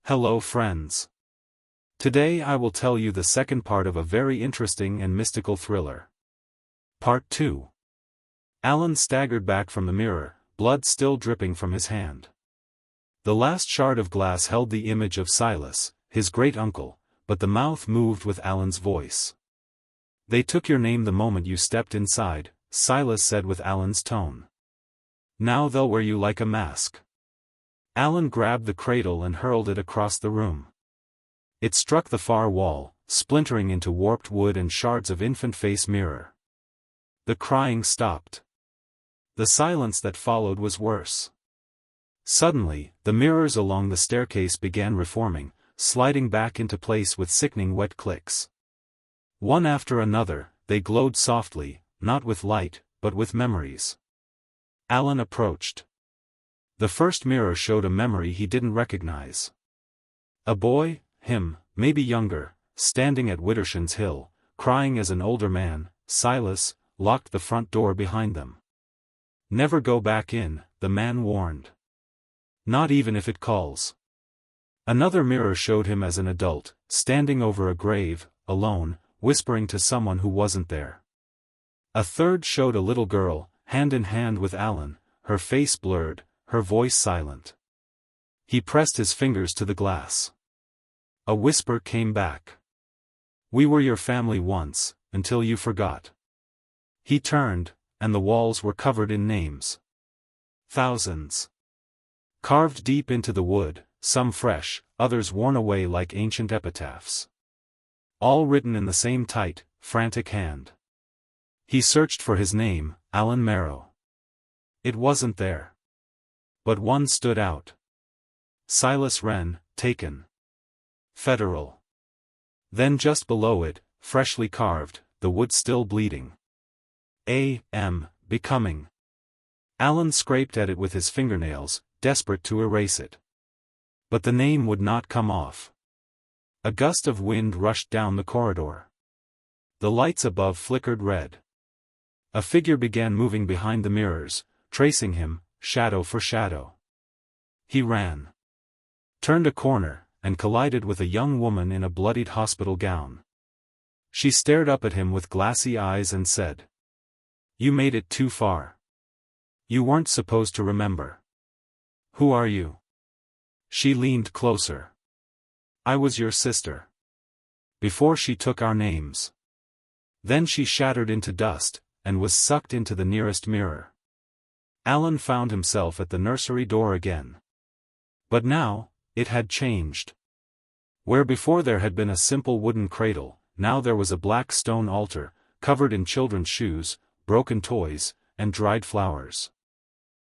Hello friends. Today I will tell you the second part of a very interesting and mystical thriller. Part 2. Alan staggered back from the mirror, blood still dripping from his hand. The last shard of glass held the image of Silas, his great-uncle, but the mouth moved with Alan's voice. "They took your name the moment you stepped inside," Silas said with Alan's tone. "Now they'll wear you like a mask." Alan grabbed the cradle and hurled it across the room. It struck the far wall, splintering into warped wood and shards of infant face mirror. The crying stopped. The silence that followed was worse. Suddenly, the mirrors along the staircase began reforming, sliding back into place with sickening wet clicks. One after another, they glowed softly, not with light, but with memories. Alan approached. The first mirror showed a memory he didn't recognize. A boy, him, maybe younger, standing at Widdershins Hill, crying as an older man, Silas, locked the front door behind them. "Never go back in," the man warned. "Not even if it calls." Another mirror showed him as an adult, standing over a grave, alone, whispering to someone who wasn't there. A third showed a little girl, hand in hand with Alan, her face blurred, her voice silent. He pressed his fingers to the glass. A whisper came back. "We were your family once, until you forgot." He turned, and the walls were covered in names. Thousands. Carved deep into the wood, some fresh, others worn away like ancient epitaphs. All written in the same tight, frantic hand. He searched for his name, Alan Merrow. It wasn't there. But one stood out. Silas Wren, taken. Federal. Then just below it, freshly carved, the wood still bleeding. A.M. Becoming. Alan scraped at it with his fingernails, desperate to erase it. But the name would not come off. A gust of wind rushed down the corridor. The lights above flickered red. A figure began moving behind the mirrors, tracing him, shadow for shadow. He ran. Turned a corner, and collided with a young woman in a bloodied hospital gown. She stared up at him with glassy eyes and said, "You made it too far. You weren't supposed to remember. Who are you?" She leaned closer. "I was your sister. Before she took our names." Then she shattered into dust, and was sucked into the nearest mirror. Alan found himself at the nursery door again. But now, it had changed. Where before there had been a simple wooden cradle, now there was a black stone altar, covered in children's shoes, broken toys, and dried flowers.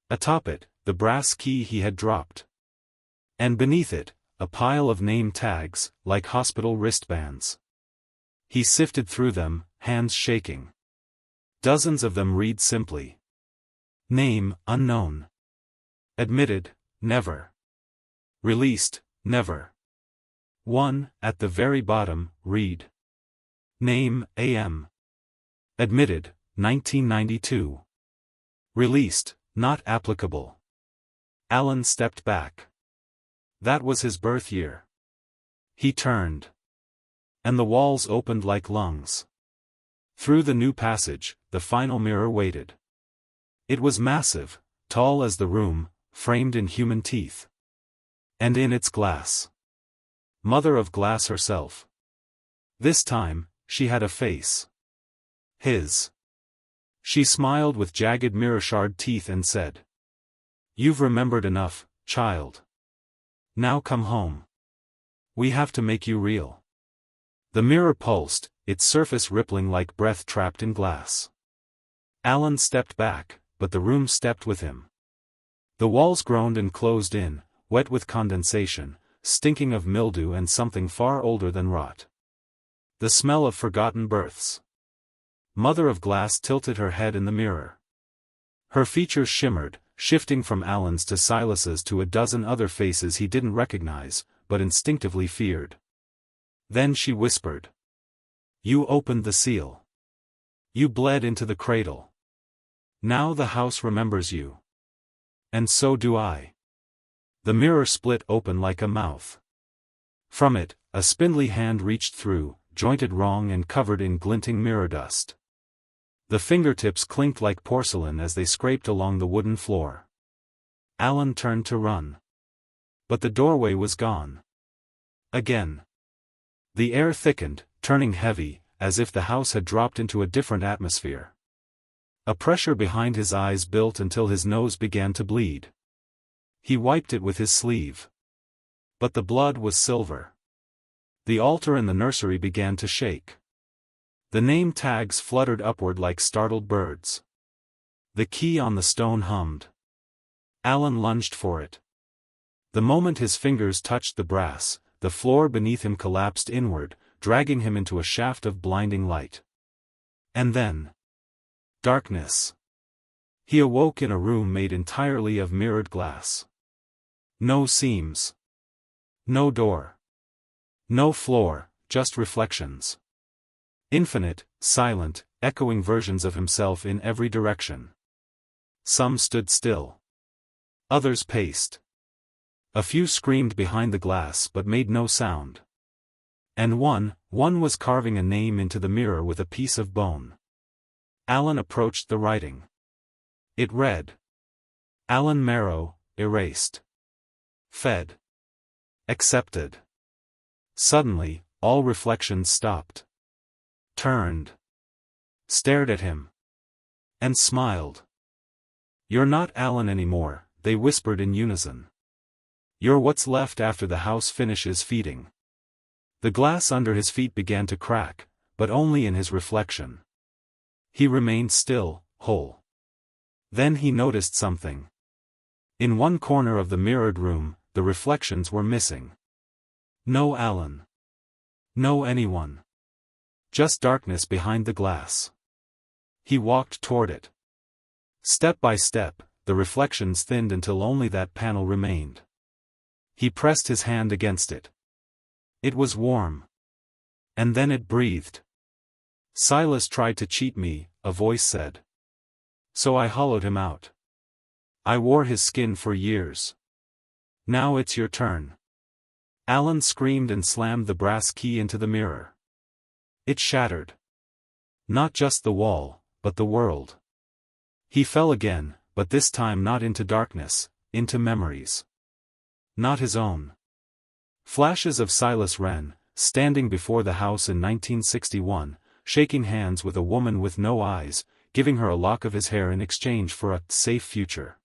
Atop it, the brass key he had dropped. And beneath it, a pile of name tags, like hospital wristbands. He sifted through them, hands shaking. Dozens of them read simply. Name, unknown. Admitted, never. Released, never. One, at the very bottom, read. Name, A.M. Admitted, 1992. Released, not applicable. Alan stepped back. That was his birth year. He turned. And the walls opened like lungs. Through the new passage, the final mirror waited. It was massive, tall as the room, framed in human teeth. And in its glass. Mother of glass herself. This time, she had a face. His. She smiled with jagged mirror-shard teeth and said, "You've remembered enough, child. Now come home. We have to make you real." The mirror pulsed, its surface rippling like breath trapped in glass. Alan stepped back, but the room stepped with him. The walls groaned and closed in, wet with condensation, stinking of mildew and something far older than rot. The smell of forgotten births. Mother of glass tilted her head in the mirror. Her features shimmered, shifting from Alan's to Silas's to a dozen other faces he didn't recognize, but instinctively feared. Then she whispered. "You opened the seal. You bled into the cradle. Now the house remembers you. And so do I." The mirror split open like a mouth. From it, a spindly hand reached through, jointed wrong and covered in glinting mirror dust. The fingertips clinked like porcelain as they scraped along the wooden floor. Alan turned to run. But the doorway was gone. Again. The air thickened, turning heavy, as if the house had dropped into a different atmosphere. A pressure behind his eyes built until his nose began to bleed. He wiped it with his sleeve. But the blood was silver. The altar in the nursery began to shake. The name tags fluttered upward like startled birds. The key on the stone hummed. Alan lunged for it. The moment his fingers touched the brass, the floor beneath him collapsed inward, dragging him into a shaft of blinding light. And then... darkness. He awoke in a room made entirely of mirrored glass. No seams. No door. No floor, just reflections. Infinite, silent, echoing versions of himself in every direction. Some stood still. Others paced. A few screamed behind the glass but made no sound. And one was carving a name into the mirror with a piece of bone. Alan approached the writing. It read. Alan Marrow, erased. Fed. Accepted. Suddenly, all reflections stopped. Turned. Stared at him. And smiled. You're not Alan anymore, they whispered in unison. You're what's left after the house finishes feeding. The glass under his feet began to crack, but only in his reflection. He remained still, whole. Then he noticed something. In one corner of the mirrored room, the reflections were missing. No Alan. No anyone. Just darkness behind the glass. He walked toward it. Step by step, the reflections thinned until only that panel remained. He pressed his hand against it. It was warm. And then it breathed. Silas tried to cheat me, a voice said. So I hollowed him out. I wore his skin for years. Now it's your turn. Alan screamed and slammed the brass key into the mirror. It shattered. Not just the wall, but the world. He fell again, but this time not into darkness, into memories. Not his own. Flashes of Silas Wren, standing before the house in 1961, shaking hands with a woman with no eyes, giving her a lock of his hair in exchange for a safe future.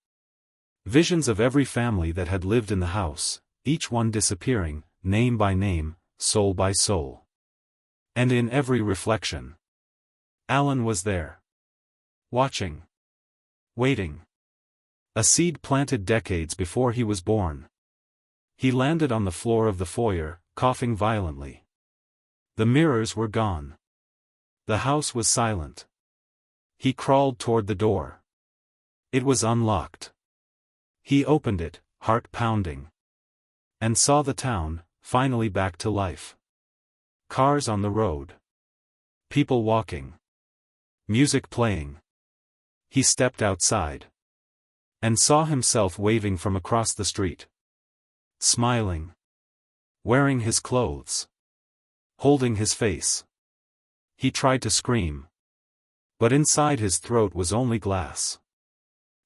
Visions of every family that had lived in the house, each one disappearing, name by name, soul by soul. And in every reflection, Alan was there. Watching. Waiting. A seed planted decades before he was born. He landed on the floor of the foyer, coughing violently. The mirrors were gone. The house was silent. He crawled toward the door. It was unlocked. He opened it, heart pounding. And saw the town, finally back to life. Cars on the road. People walking. Music playing. He stepped outside. And saw himself waving from across the street. Smiling. Wearing his clothes. Holding his face. He tried to scream. But inside his throat was only glass.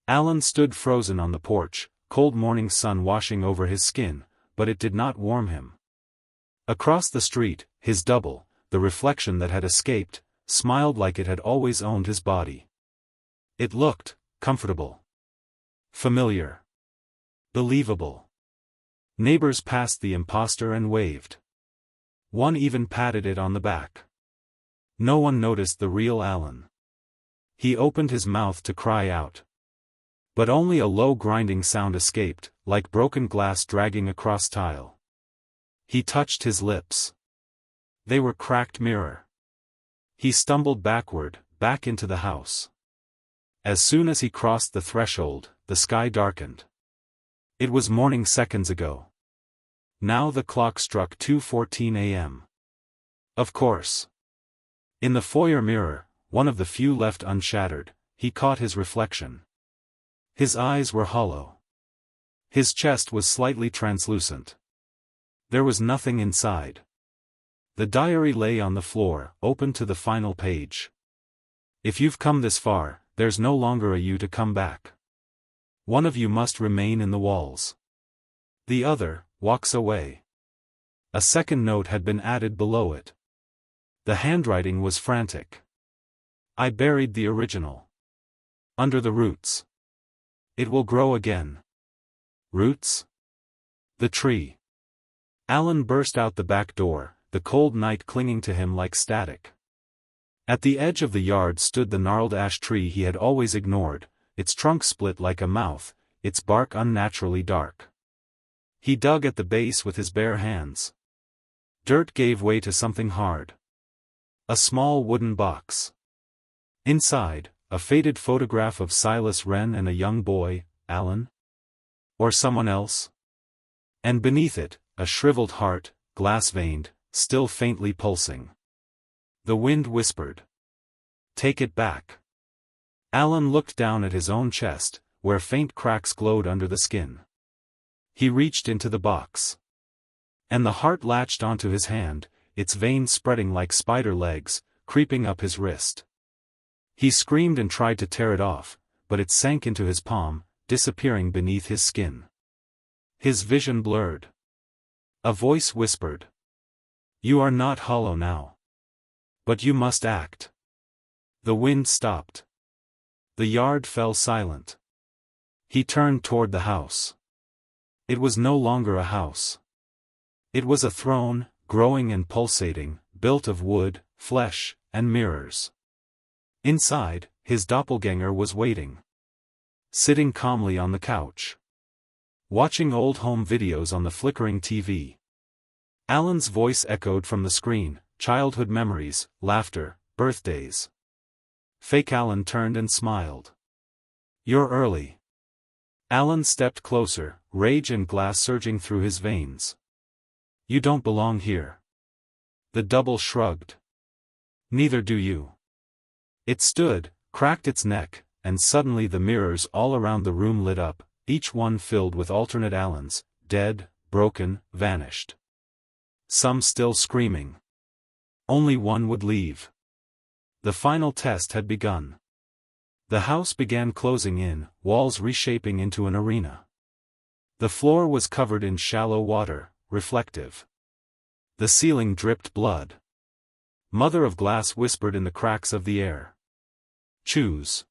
Alan stood frozen on the porch, cold morning sun washing over his skin, but it did not warm him. Across the street, his double, the reflection that had escaped, smiled like it had always owned his body. It looked comfortable. Familiar. Believable. Neighbors passed the imposter and waved. One even patted it on the back. No one noticed the real Alan. He opened his mouth to cry out. But only a low grinding sound escaped, like broken glass dragging across tile. He touched his lips. They were cracked mirror. He stumbled backward, back into the house. As soon as he crossed the threshold, the sky darkened. It was morning seconds ago. Now the clock struck 2:14 a.m. Of course. In the foyer mirror, one of the few left unshattered, he caught his reflection. His eyes were hollow. His chest was slightly translucent. There was nothing inside. The diary lay on the floor, open to the final page. If you've come this far, there's no longer a you to come back. One of you must remain in the walls. The other walks away. A second note had been added below it. The handwriting was frantic. I buried the original. Under the roots. It will grow again. Roots? The tree. Alan burst out the back door, the cold night clinging to him like static. At the edge of the yard stood the gnarled ash tree he had always ignored, its trunk split like a mouth, its bark unnaturally dark. He dug at the base with his bare hands. Dirt gave way to something hard. A small wooden box. Inside, a faded photograph of Silas Wren and a young boy, Alan? Or someone else? And beneath it, a shriveled heart, glass-veined, still faintly pulsing. The wind whispered. Take it back. Alan looked down at his own chest, where faint cracks glowed under the skin. He reached into the box. And the heart latched onto his hand, its veins spreading like spider legs, creeping up his wrist. He screamed and tried to tear it off, but it sank into his palm, disappearing beneath his skin. His vision blurred. A voice whispered. You are not hollow now. But you must act. The wind stopped. The yard fell silent. He turned toward the house. It was no longer a house. It was a throne, growing and pulsating, built of wood, flesh, and mirrors. Inside, his doppelgänger was waiting. Sitting calmly on the couch. Watching old home videos on the flickering TV. Alan's voice echoed from the screen, childhood memories, laughter, birthdays. Fake Alan turned and smiled. You're early. Alan stepped closer, rage and glass surging through his veins. You don't belong here. The double shrugged. Neither do you. It stood, cracked its neck, and suddenly the mirrors all around the room lit up, each one filled with alternate Alans, dead, broken, vanished. Some still screaming. Only one would leave. The final test had begun. The house began closing in, walls reshaping into an arena. The floor was covered in shallow water, reflective. The ceiling dripped blood. Mother of Glass whispered in the cracks of the air. Choose.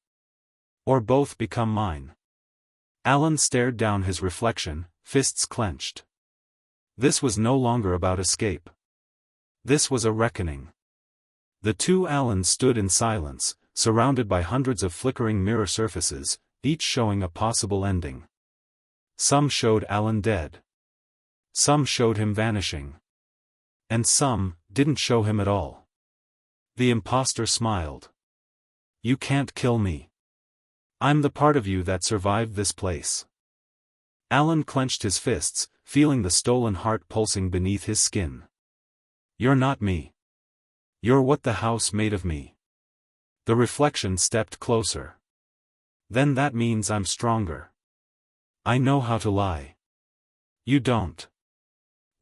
Or both become mine. Alan stared down his reflection, fists clenched. This was no longer about escape. This was a reckoning. The two Alans stood in silence, surrounded by hundreds of flickering mirror surfaces, each showing a possible ending. Some showed Alan dead. Some showed him vanishing. And some didn't show him at all. The imposter smiled. You can't kill me. I'm the part of you that survived this place. Alan clenched his fists, feeling the stolen heart pulsing beneath his skin. You're not me. You're what the house made of me. The reflection stepped closer. Then that means I'm stronger. I know how to lie. You don't.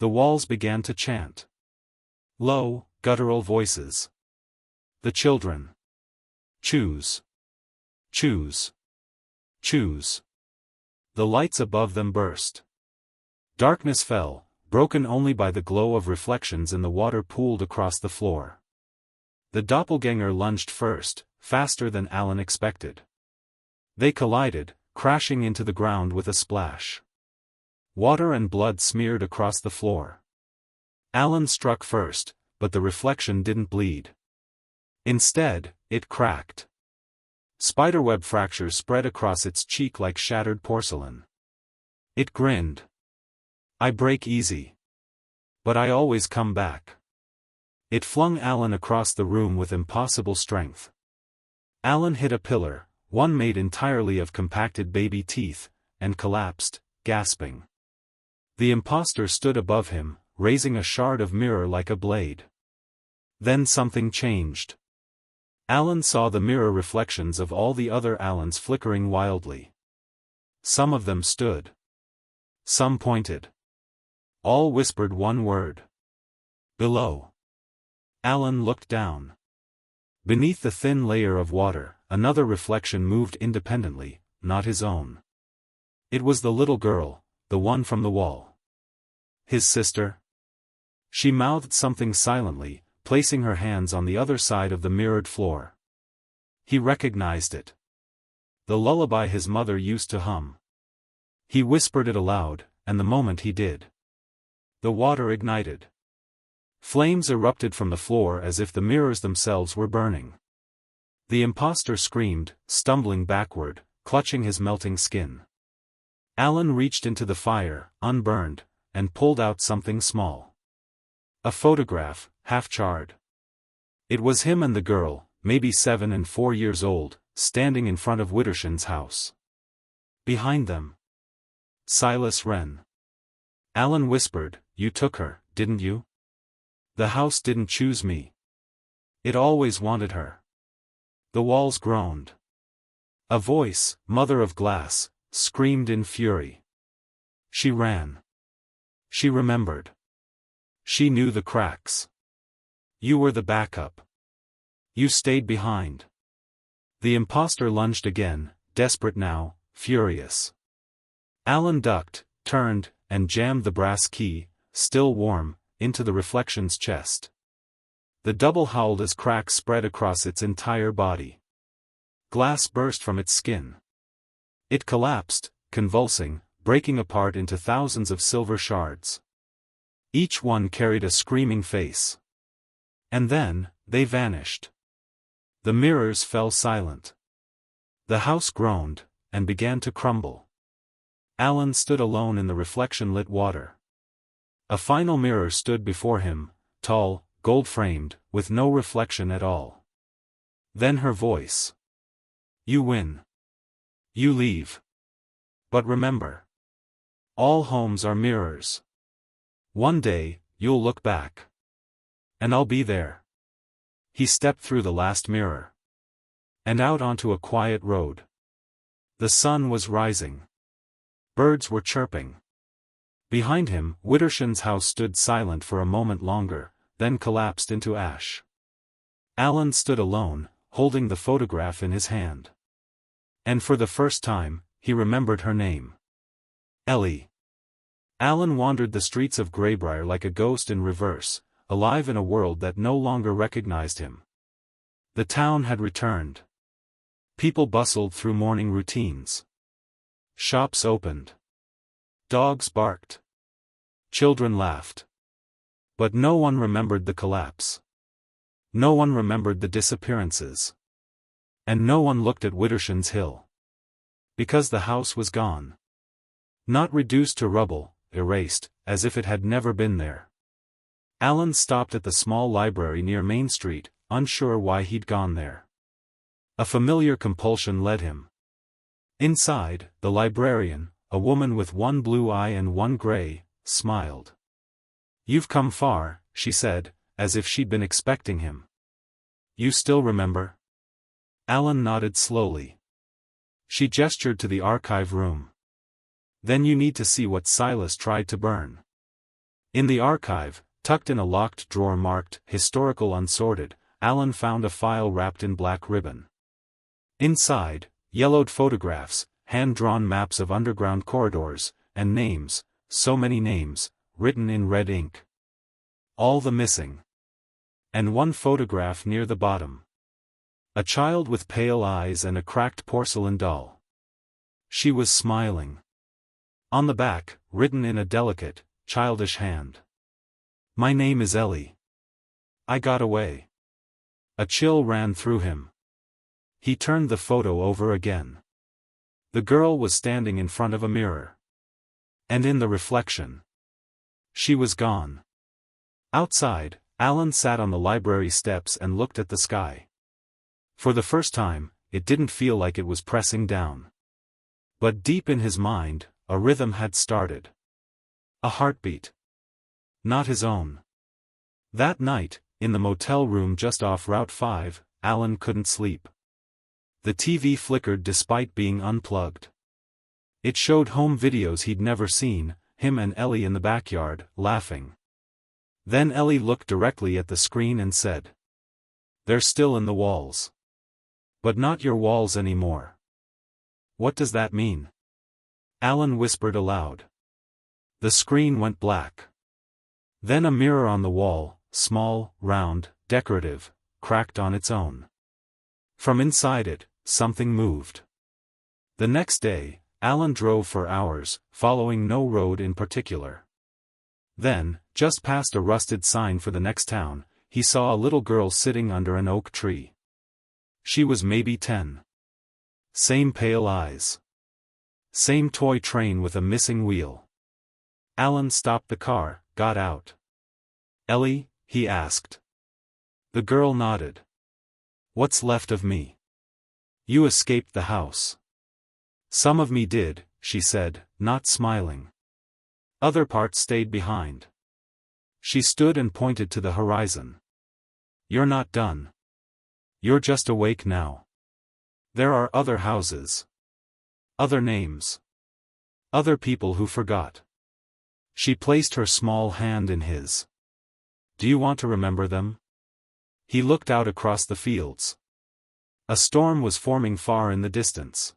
The walls began to chant. Low, guttural voices. The children. Choose. Choose. Choose. The lights above them burst. Darkness fell, broken only by the glow of reflections in the water pooled across the floor. The doppelganger lunged first, faster than Alan expected. They collided, crashing into the ground with a splash. Water and blood smeared across the floor. Alan struck first, but the reflection didn't bleed. Instead, it cracked. Spiderweb fractures spread across its cheek like shattered porcelain. It grinned. I break easy. But I always come back. It flung Alan across the room with impossible strength. Alan hit a pillar, one made entirely of compacted baby teeth, and collapsed, gasping. The imposter stood above him, raising a shard of mirror like a blade. Then something changed. Alan saw the mirror reflections of all the other Alans flickering wildly. Some of them stood. Some pointed. All whispered one word. Below. Alan looked down. Beneath the thin layer of water, another reflection moved independently, not his own. It was the little girl, the one from the wall. His sister? She mouthed something silently, placing her hands on the other side of the mirrored floor. He recognized it. The lullaby his mother used to hum. He whispered it aloud, and the moment he did, the water ignited. Flames erupted from the floor as if the mirrors themselves were burning. The impostor screamed, stumbling backward, clutching his melting skin. Alan reached into the fire, unburned, and pulled out something small. A photograph, half-charred. It was him and the girl, maybe 7 and 4 years old, standing in front of Widdershins House. Behind them, Silas Wren. Alan whispered, "You took her, didn't you? The house didn't choose me. It always wanted her." The walls groaned. A voice, mother of glass, screamed in fury. She ran. She remembered. She knew the cracks. You were the backup. You stayed behind. The impostor lunged again, desperate now, furious. Alan ducked, turned, and jammed the brass key, still warm, into the reflection's chest. The double howled as cracks spread across its entire body. Glass burst from its skin. It collapsed, convulsing, breaking apart into thousands of silver shards. Each one carried a screaming face. And then, they vanished. The mirrors fell silent. The house groaned, and began to crumble. Alan stood alone in the reflection-lit water. A final mirror stood before him, tall, gold-framed, with no reflection at all. Then her voice. "You win. You leave. But remember. All homes are mirrors. One day, you'll look back. And I'll be there." He stepped through the last mirror. And out onto a quiet road. The sun was rising. Birds were chirping. Behind him, Widdershins House stood silent for a moment longer, then collapsed into ash. Alan stood alone, holding the photograph in his hand. And for the first time, he remembered her name. Ellie. Alan wandered the streets of Greybriar like a ghost in reverse, alive in a world that no longer recognized him. The town had returned. People bustled through morning routines. Shops opened. Dogs barked. Children laughed. But no one remembered the collapse. No one remembered the disappearances. And no one looked at Widdershins Hill. Because the house was gone. Not reduced to rubble, erased, as if it had never been there. Alan stopped at the small library near Main Street, unsure why he'd gone there. A familiar compulsion led him. Inside, the librarian, a woman with one blue eye and one gray, smiled. "You've come far," she said, as if she'd been expecting him. "You still remember?" Alan nodded slowly. She gestured to the archive room. "Then you need to see what Silas tried to burn." In the archive, tucked in a locked drawer marked "Historical Unsorted," Alan found a file wrapped in black ribbon. Inside, yellowed photographs, hand-drawn maps of underground corridors, and names, so many names, written in red ink. All the missing. And one photograph near the bottom. A child with pale eyes and a cracked porcelain doll. She was smiling. On the back, written in a delicate, childish hand. "My name is Ellie. I got away." A chill ran through him. He turned the photo over again. The girl was standing in front of a mirror. And in the reflection, she was gone. Outside, Alan sat on the library steps and looked at the sky. For the first time, it didn't feel like it was pressing down. But deep in his mind, a rhythm had started. A heartbeat. Not his own. That night, in the motel room just off Route 5, Alan couldn't sleep. The TV flickered despite being unplugged. It showed home videos he'd never seen, him and Ellie in the backyard, laughing. Then Ellie looked directly at the screen and said, "They're still in the walls. But not your walls anymore." "What does that mean?" Alan whispered aloud. The screen went black. Then a mirror on the wall, small, round, decorative, cracked on its own. From inside it, something moved. The next day, Alan drove for hours, following no road in particular. Then, just past a rusted sign for the next town, he saw a little girl sitting under an oak tree. She was maybe 10. Same pale eyes. Same toy train with a missing wheel. Alan stopped the car, got out. "Ellie?" he asked. The girl nodded. "What's left of me?" "You escaped the house." "Some of me did," she said, not smiling. "Other parts stayed behind." She stood and pointed to the horizon. "You're not done. You're just awake now. There are other houses. Other names. Other people who forgot." She placed her small hand in his. "Do you want to remember them?" He looked out across the fields. A storm was forming far in the distance.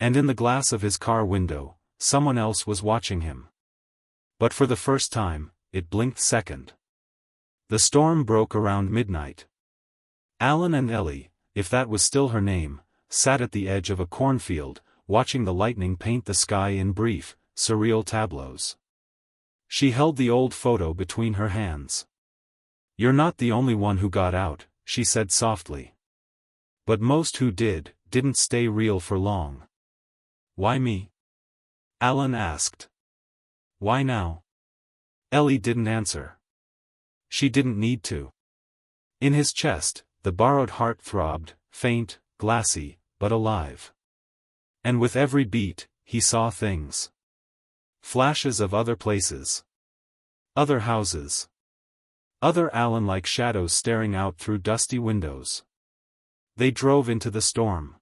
And in the glass of his car window, someone else was watching him. But for the first time, it blinked second. The storm broke around midnight. Alan and Ellie, if that was still her name, sat at the edge of a cornfield, watching the lightning paint the sky in brief, surreal tableaus. She held the old photo between her hands. "You're not the only one who got out," she said softly. "But most who didn't stay real for long." "Why me?" Alan asked. "Why now?" Ellie didn't answer. She didn't need to. In his chest, the borrowed heart throbbed, faint, glassy, but alive. And with every beat, he saw things. Flashes of other places. Other houses. Other Alan-like shadows staring out through dusty windows. They drove into the storm.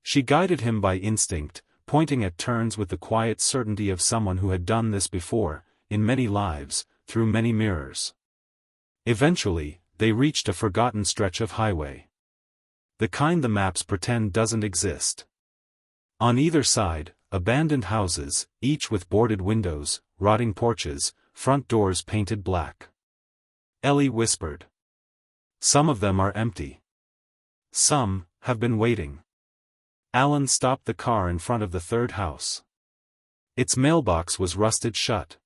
She guided him by instinct, pointing at turns with the quiet certainty of someone who had done this before, in many lives, through many mirrors. Eventually, they reached a forgotten stretch of highway. The kind the maps pretend doesn't exist. On either side, abandoned houses, each with boarded windows, rotting porches, front doors painted black. Ellie whispered. "Some of them are empty. Some have been waiting." Alan stopped the car in front of the third house. Its mailbox was rusted shut.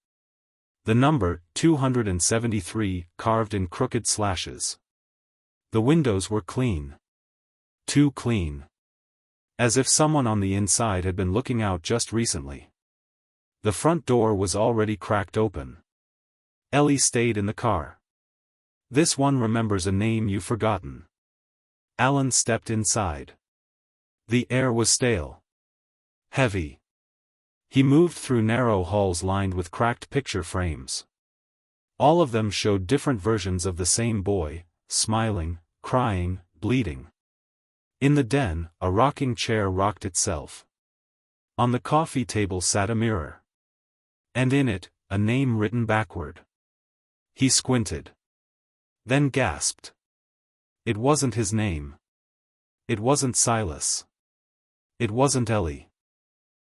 The number, 273, carved in crooked slashes. The windows were clean. Too clean. As if someone on the inside had been looking out just recently. The front door was already cracked open. Ellie stayed in the car. "This one remembers a name you've forgotten." Alan stepped inside. The air was stale. Heavy. He moved through narrow halls lined with cracked picture frames. All of them showed different versions of the same boy, smiling, crying, bleeding. In the den, a rocking chair rocked itself. On the coffee table sat a mirror. And in it, a name written backward. He squinted. Then gasped. It wasn't his name. It wasn't Silas. It wasn't Ellie.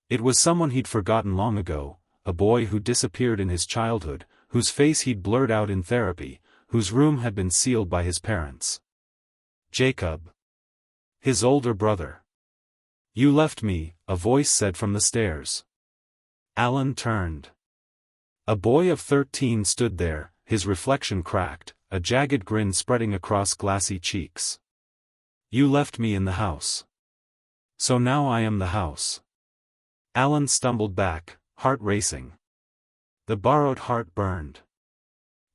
It was someone he'd forgotten long ago, a boy who disappeared in his childhood, whose face he'd blurred out in therapy, whose room had been sealed by his parents. Jacob. His older brother. "You left me," a voice said from the stairs. Alan turned. A boy of 13 stood there, his reflection cracked, a jagged grin spreading across glassy cheeks. "You left me in the house. So now I am the house." Alan stumbled back, heart racing. The borrowed heart burned.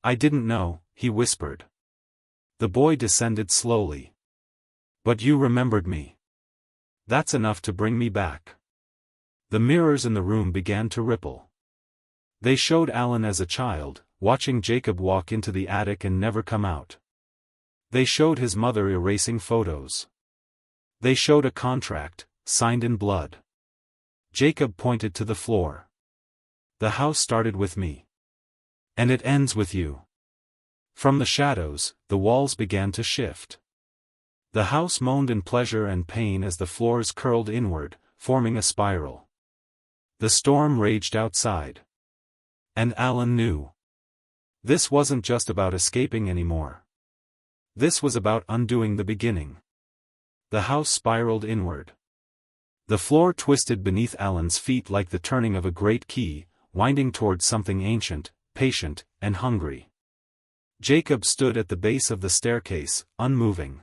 "I didn't know," he whispered. The boy descended slowly. "But you remembered me. That's enough to bring me back." The mirrors in the room began to ripple. They showed Alan as a child, watching Jacob walk into the attic and never come out. They showed his mother erasing photos. They showed a contract, signed in blood. Jacob pointed to the floor. The house started with me. And it ends with you. From the shadows, the walls began to shift. The house moaned in pleasure and pain as the floors curled inward, forming a spiral. The storm raged outside. And Alan knew. This wasn't just about escaping anymore. This was about undoing the beginning. The house spiraled inward. The floor twisted beneath Alan's feet like the turning of a great key, winding towards something ancient, patient, and hungry. Jacob stood at the base of the staircase, unmoving.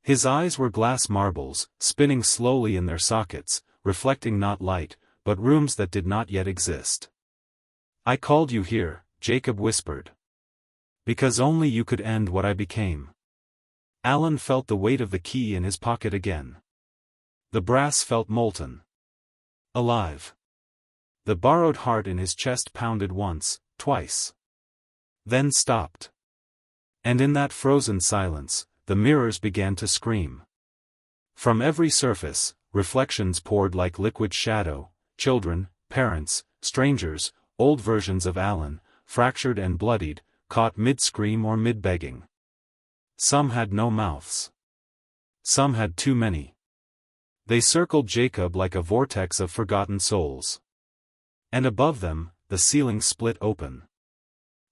His eyes were glass marbles, spinning slowly in their sockets, reflecting not light, but rooms that did not yet exist. "I called you here," Jacob whispered. "Because only you could end what I became." Alan felt the weight of the key in his pocket again. The brass felt molten. Alive. The borrowed heart in his chest pounded once, twice. Then stopped. And in that frozen silence, the mirrors began to scream. From every surface, reflections poured like liquid shadow: children, parents, strangers, old versions of Alan, fractured and bloodied, caught mid-scream or mid-begging. Some had no mouths. Some had too many. They circled Jacob like a vortex of forgotten souls. And above them, the ceiling split open.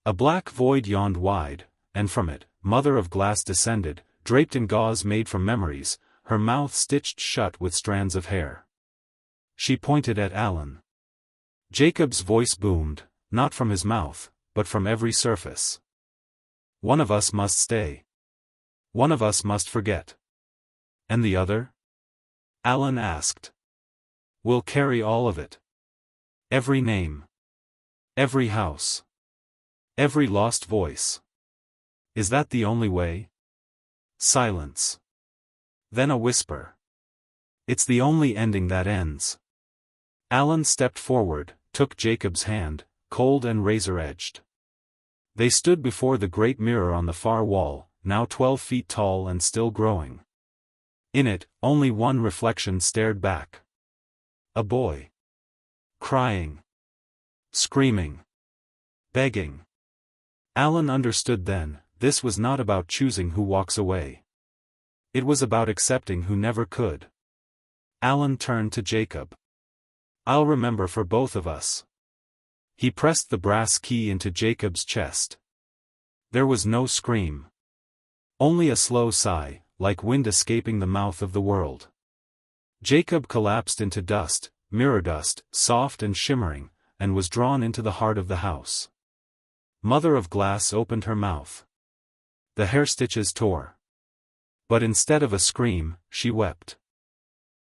A black void yawned wide, and from it, Mother of Glass descended, draped in gauze made from memories, her mouth stitched shut with strands of hair. She pointed at Alan. Jacob's voice boomed, not from his mouth, but from every surface. "One of us must stay. One of us must forget." "And the other?" Alan asked. "We'll carry all of it. Every name. Every house. Every lost voice." "Is that the only way?" Silence. Then a whisper. "It's the only ending that ends." Alan stepped forward, took Jacob's hand, cold and razor-edged. They stood before the great mirror on the far wall, now 12 feet tall and still growing. In it, only one reflection stared back. A boy. Crying. Screaming. Begging. Alan understood then, this was not about choosing who walks away. It was about accepting who never could. Alan turned to Jacob. "I'll remember for both of us." He pressed the brass key into Jacob's chest. There was no scream. Only a slow sigh, like wind escaping the mouth of the world. Jacob collapsed into dust, mirror dust, soft and shimmering, and was drawn into the heart of the house. Mother of Glass opened her mouth. The hair stitches tore. But instead of a scream, she wept.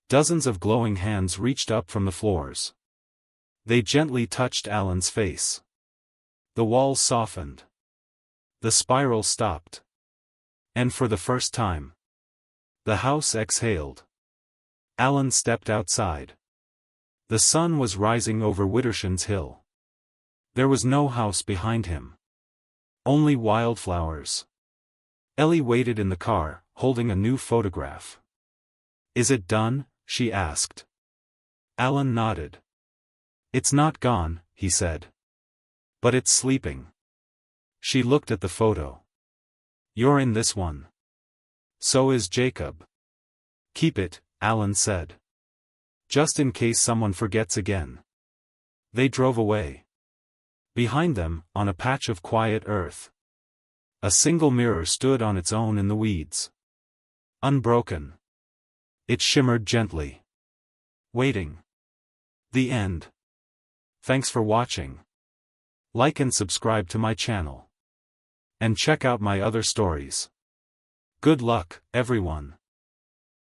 Dozens of glowing hands reached up from the floors. They gently touched Alan's face. The walls softened. The spiral stopped. And for the first time, the house exhaled. Alan stepped outside. The sun was rising over Widdershins Hill. There was no house behind him. Only wildflowers. Ellie waited in the car, holding a new photograph. "Is it done?" she asked. Alan nodded. "It's not gone," he said. "But it's sleeping." She looked at the photo. "You're in this one. So is Jacob." "Keep it," Alan said. "Just in case someone forgets again." They drove away. Behind them, on a patch of quiet earth, a single mirror stood on its own in the weeds. Unbroken. It shimmered gently. Waiting. The end. Thanks for watching. Like and subscribe to my channel. And check out my other stories. Good luck, everyone.